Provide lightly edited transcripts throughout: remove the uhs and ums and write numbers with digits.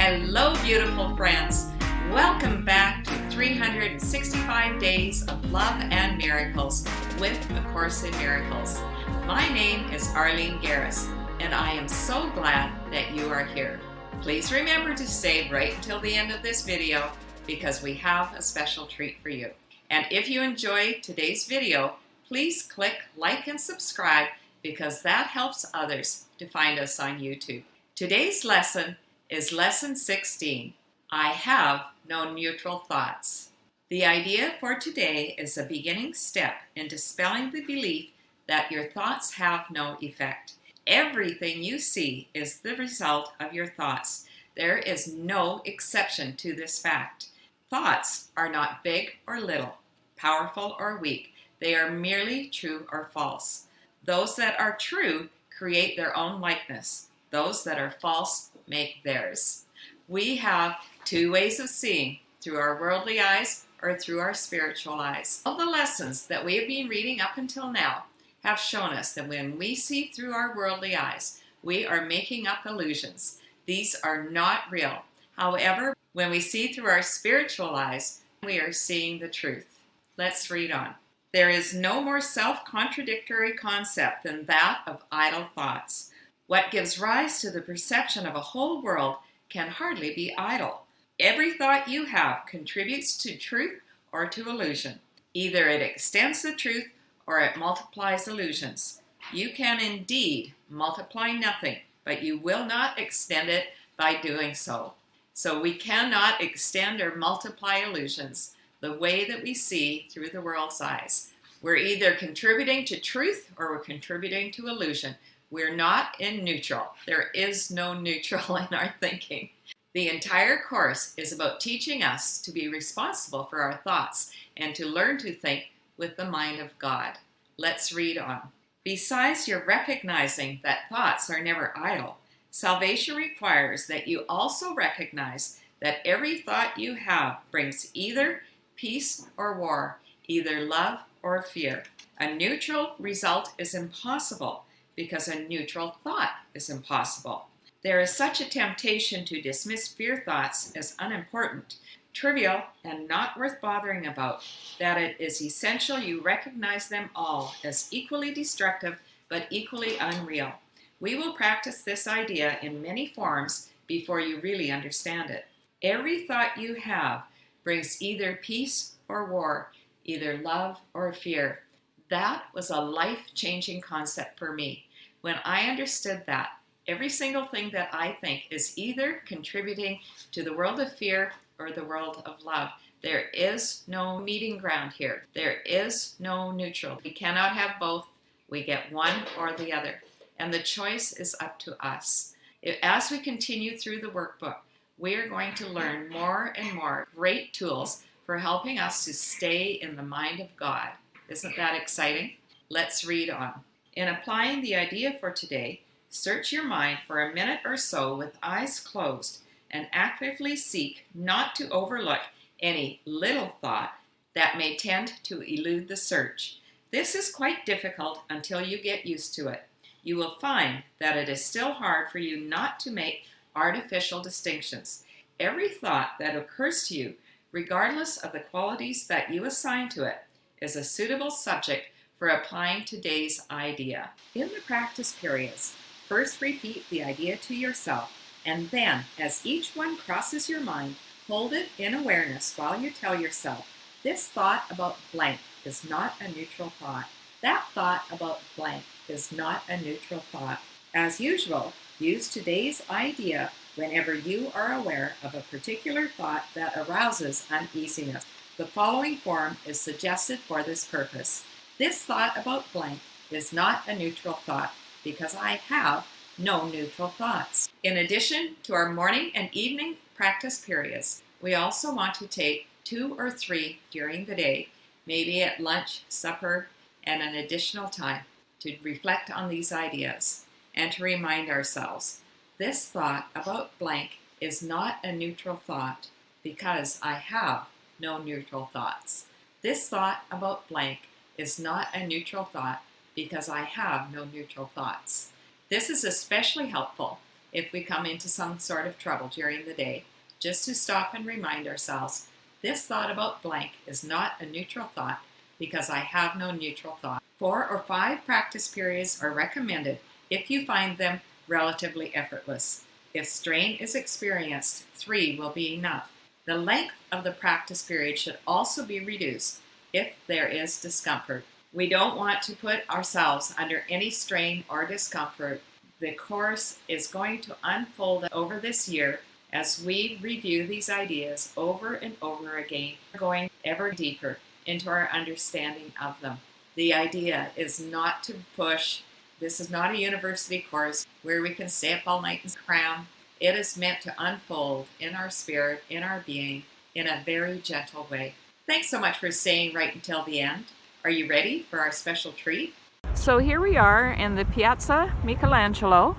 Hello, beautiful friends. Welcome back to 365 Days of Love and Miracles with A Course in Miracles. My name is Arlene Geres, and I am so glad that you are here. Please remember to stay right until the end of this video because we have a special treat for you. And if you enjoyed today's video, please click like and subscribe because that helps others to find us on YouTube. Today's lesson is Lesson 16. I have no neutral thoughts. The idea for today is a beginning step in dispelling the belief that your thoughts have no effect. Everything you see is the result of your thoughts. There is no exception to this fact. Thoughts are not big or little, powerful or weak. They are merely true or false. Those that are true create their own likeness. Those that are false make theirs. We have two ways of seeing, through our worldly eyes or through our spiritual eyes. All the lessons that we have been reading up until now have shown us that when we see through our worldly eyes, we are making up illusions. These are not real. However, when we see through our spiritual eyes, we are seeing the truth. Let's read on. There is no more self-contradictory concept than that of idle thoughts. What gives rise to the perception of a whole world can hardly be idle. Every thought you have contributes to truth or to illusion. Either it extends the truth or it multiplies illusions. You can indeed multiply nothing, but you will not extend it by doing so. So we cannot extend or multiply illusions the way that we see through the world's eyes. We're either contributing to truth or we're contributing to illusion. We're not in neutral. There is no neutral in our thinking. The entire course is about teaching us to be responsible for our thoughts and to learn to think with the mind of God. Let's read on. Besides your recognizing that thoughts are never idle, salvation requires that you also recognize that every thought you have brings either peace or war, either love or fear. A neutral result is impossible because a neutral thought is impossible. There is such a temptation to dismiss fear thoughts as unimportant, trivial, and not worth bothering about, that it is essential you recognize them all as equally destructive but equally unreal. We will practice this idea in many forms before you really understand it. Every thought you have brings either peace or war, either love or fear. That was a life-changing concept for me. When I understood that, every single thing that I think is either contributing to the world of fear or the world of love. There is no meeting ground here. There is no neutral. We cannot have both. We get one or the other. And the choice is up to us. As we continue through the workbook, we are going to learn more and more great tools for helping us to stay in the mind of God. Isn't that exciting? Let's read on. In applying the idea for today, search your mind for a minute or so with eyes closed and actively seek not to overlook any little thought that may tend to elude the search. This is quite difficult until you get used to it. You will find that it is still hard for you not to make artificial distinctions. Every thought that occurs to you, regardless of the qualities that you assign to it, is a suitable subject for applying today's idea. In the practice periods, first repeat the idea to yourself, and then, as each one crosses your mind, hold it in awareness while you tell yourself, this thought about blank is not a neutral thought. That thought about blank is not a neutral thought. As usual, use today's idea whenever you are aware of a particular thought that arouses uneasiness. The following form is suggested for this purpose. This thought about blank is not a neutral thought because I have no neutral thoughts. In addition to our morning and evening practice periods, we also want to take 2 or 3 during the day, maybe at lunch, supper, and an additional time to reflect on these ideas and to remind ourselves, this thought about blank is not a neutral thought because I have no neutral thoughts. This thought about blank is not a neutral thought because I have no neutral thoughts. This is especially helpful if we come into some sort of trouble during the day, just to stop and remind ourselves, this thought about blank is not a neutral thought because I have no neutral thought. 4 or 5 practice periods are recommended if you find them relatively effortless. If strain is experienced, 3 will be enough. The length of the practice period should also be reduced if there is discomfort. We don't want to put ourselves under any strain or discomfort. The course is going to unfold over this year as we review these ideas over and over again, going ever deeper into our understanding of them. The idea is not to push. This is not a university course where we can stay up all night and cram. It is meant to unfold in our spirit, in our being, in a very gentle way. Thanks so much for staying right until the end. Are you ready for our special treat? So here we are in the Piazza Michelangelo,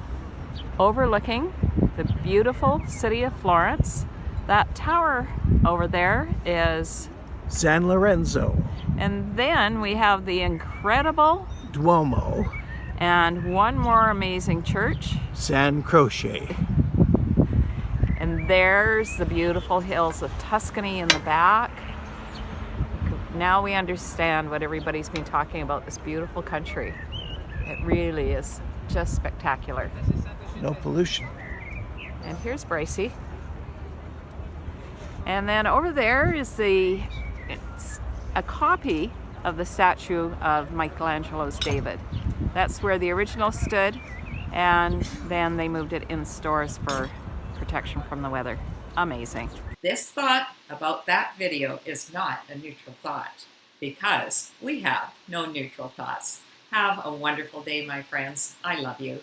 overlooking the beautiful city of Florence. That tower over there is San Lorenzo. And then we have the incredible Duomo. And one more amazing church. San Croce. And there's the beautiful hills of Tuscany in the back. Now we understand what everybody's been talking about, this beautiful country. It really is just spectacular. No pollution. And here's Bracey. And then over there is it's a copy of the statue of Michelangelo's David. That's where the original stood, and then they moved it in stores for protection from the weather. Amazing. This thought about that video is not a neutral thought because we have no neutral thoughts. Have a wonderful day, my friends. I love you.